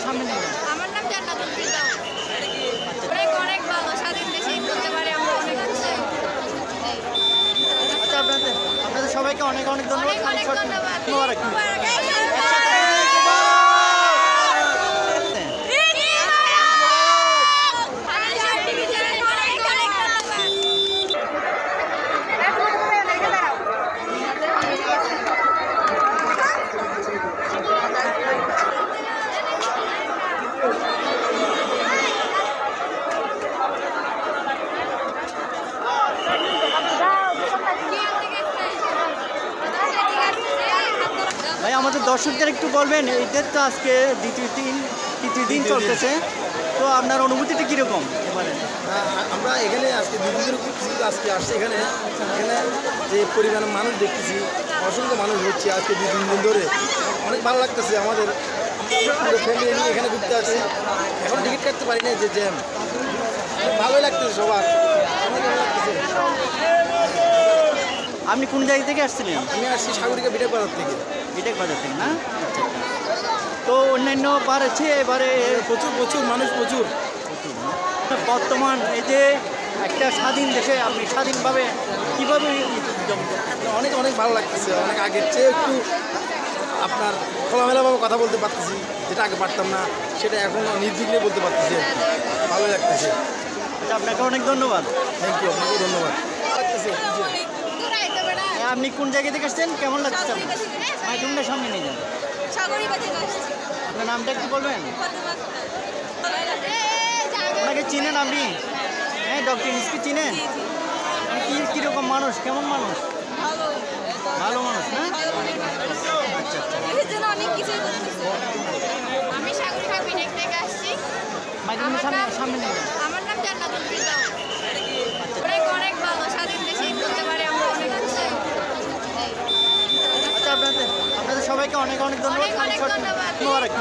সামনে নেই। আমার নাম জান্নাতুল ফিরদাউস। অনেক অনেক ভালো, স্বাধীন দেশে ঈদ করতে পারি আমরা, অনেক খুশি। আচ্ছা, আপনাদের সবাইকে অনেক অনেক ধন্যবাদ। অনেক অনেক ধন্যবাদ। মোবারক। ভাই, আমাদের দর্শকদের একটু বলবেন, ঈদের তো আজকে তৃতীয় দিন চলতেছে, তো আপনার অনুভূতিটা কীরকম এবারে? আমরা এখানে আজকে দুদিনের আজকে আসছে এখানে যে পরিমাণে মানুষ দেখতেছি, অসংখ্য মানুষ হচ্ছে আজকে 2-3 দিন ধরে। অনেক ভালো লাগতেছে আমাদের ফ্যামিলি নিয়ে এখানে ঘুরতে আসছি। এখন টিকিট কাটতে পারি না, যে জ্যাম। ভালোই লাগতেছে সবার, অনেক ভালো লাগতেছে। আপনি কোন জায়গা থেকে আসছিলেন? আমি আসছি সাগরিকা বিটেক বাজার থেকে। বিটেক বাজার থেকে না? আচ্ছা। তো অন্যান্য বার আছে এবারে প্রচুর মানুষ প্রচুর। বর্তমান এই যে একটা স্বাধীন দেশে আপনি স্বাধীনভাবে কীভাবে অনেক অনেক ভালো লাগতেছে। অনেক আগের চেয়ে একটু আপনার খোলামেলাভাবে কথা বলতে পারতেছি, যেটা আগে পারতাম না, সেটা এখন নির্বিঘ্নে বলতে পারতেছি। ভালো লাগতেছে। আচ্ছা, আপনাকে অনেক ধন্যবাদ। থ্যাংক ইউ, আপনাকেও ধন্যবাদ। আপনি কোন জায়গা থেকে আসছেন? কেমন লাগছে? মাইক্রোফোনটা সামনে নিয়ে যান। আপনার নামটা একটু বলবেন? ওনাকে চিনেন আপনি? হ্যাঁ, ডক্টর ইউনূসকে চিনেন? কীরকম মানুষ, কেমন মানুষ? ভালো মানুষ না? আচ্ছা। আমি সাগরিকা বিটেক থেকে আসছি। মাইক্রোফোন সামনে নিয়ে যান। আমার নাম জান্নাতুল ফিরদাউস। অনেক অনেক ভালো, স্বাধীন দেশে ঈদ করতে পারি আমরা, অনেক খুশি। আচ্ছা, আপনাদের সবাইকে অনেক অনেক ধন্যবাদ। অনেক অনেক ধন্যবাদ। মোবারক।